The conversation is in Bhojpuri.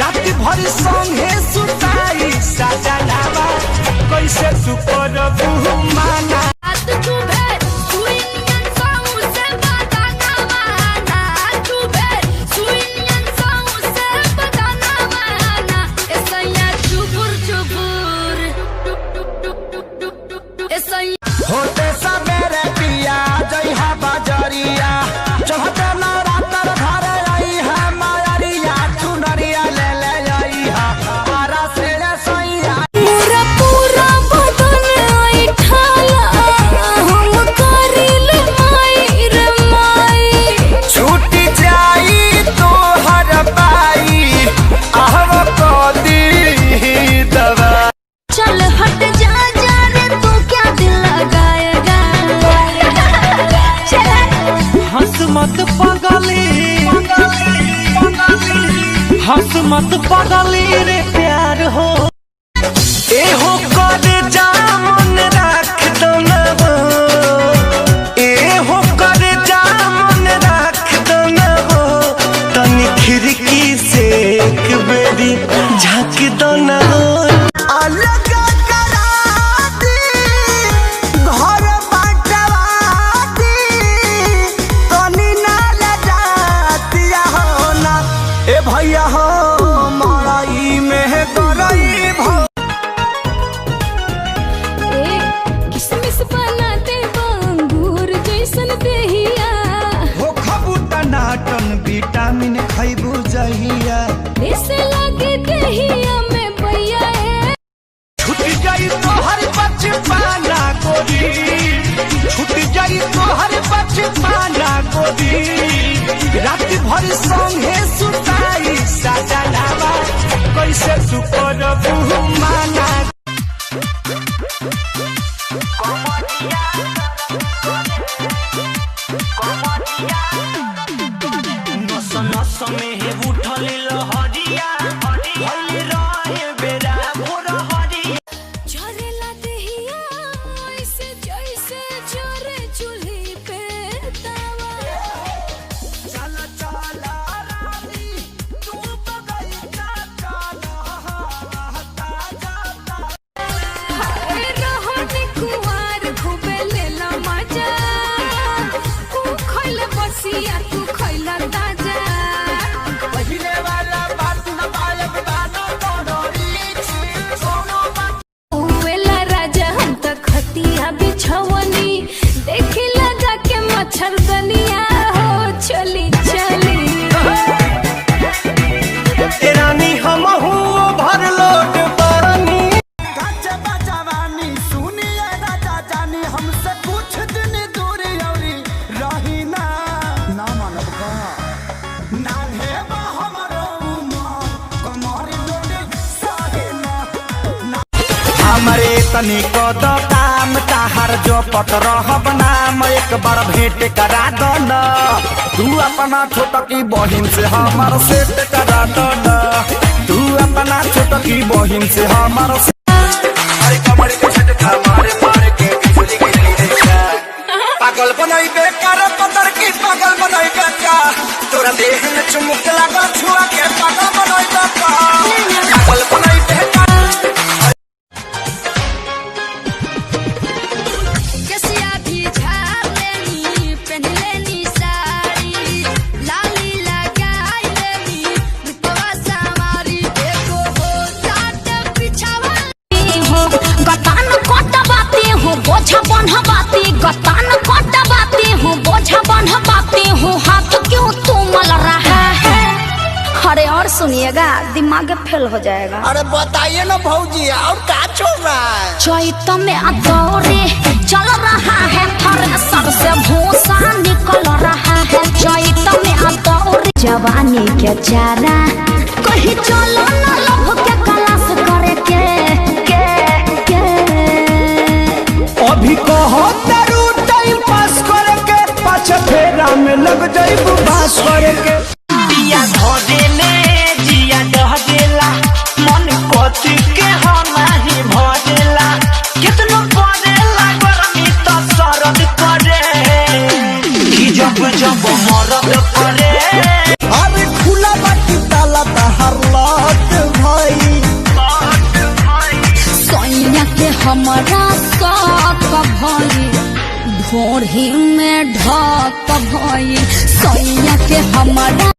रात भर संगे सुताई सजनावा कैसे सुपर बुमाना होते सबेरे पिया जइहा बजरिया चढ़ते नवरात्र घर आई है मायरिया चुनरिया ले ले आई है पारा से सैया पूरा पूरा बदन आई ठाला हम करिल माई रे माई छूट जाई तो हर पाई आहव को दी दवा चल हट जा मत पगली हंस मत पगली रे प्यार हो ए हो कर जा मन रख दो ना हो ए हो कर जा मन रख दो ना हो तनी खिड़की से एक बेरी झाँक दो ना हो भैया हो मड़ाई में गरई किसमिस बनाते अंगूर जैसन देहिया हो खबू टनाटन विटामिन खैबू जहिया ऐसे लगे देहिया में भैया छूट जाई तो हर बचपना गोरी छूट जाई तो हर बचपना गोरी रात भर संगे सुताई सजनावा कैसे सुपर बुमाना नस नस में है उठल लहरिया भइल रहे बेरा भोर हरिया झरेला देहिया ऐसे जैसे झरे चूल्ही पे तावा चल चल रानी तू बगैचा चल ताजा हाय रहनी कुंवार घूमे लेला मजा तू खइला बसिया तू खइला ताजा पहिले वाला बात न पायब दाना तोड़री सोनो बात ओवेला राजा हम त खतिया बिछवनी देखी लगा के मच्छरदनिया हो चली चली रानी हम हूँ भर लोट पानी काचे बजवानी सुनिए राजा जानी हमसे कुछ दिन दूरी औरी रही ना मानव का ना है हमरो कमर लोट सहे ना हमरे तनी को दो काम ताहर जो पत रहब नाम एक बार भेंट करा दो न तू अपना छोटकी बहिन से हमार सेट करा दो न तू अपना छोटकी बहिन से हमार अरे कमर के झटका मारे मारे के बिजली गिरी रे पागल बनाई बेकार पतर की पागल बनाई बेका तोरा देह में चुमुक लगा छुआ के पागल बनाई बेका पागल बनाई बेका कसिया भी झाड़ लेनी पहन लेनी साड़ी लाली लगाई लेनी रूपवा सामारी देखो हो जाट पिछावा हो गतान कोटा बाती हो बोझा बन्हा बाती गतान कोटा बाती हो बोझा बन्हा लीजिएगा दिमाग फेल हो जाएगा। अरे बताइए ना भौजी और क्या चल रहा है? चैत में अदौरी चल रहा है, थ्रेसर से भूसा निकल रहा है। चैत में अदौरी जवानी के चारा कहीं चलो न लभ के कलाश करे के अभी कहो तेरू टाइम पास करे के पाछे फेरा में लग जाई बास करे के। दिया धरेले जिया डहडेला मन कथी के हम नहीं भरेला कितनो पड़ेला गरमी तो सरद करे कि जब जब मरद करे। अरे खुला बाटी ताला तहर लट भाई सोनिया के हमारा शौक भई ढोढ़ी में ढक भई सोनिया के हमारा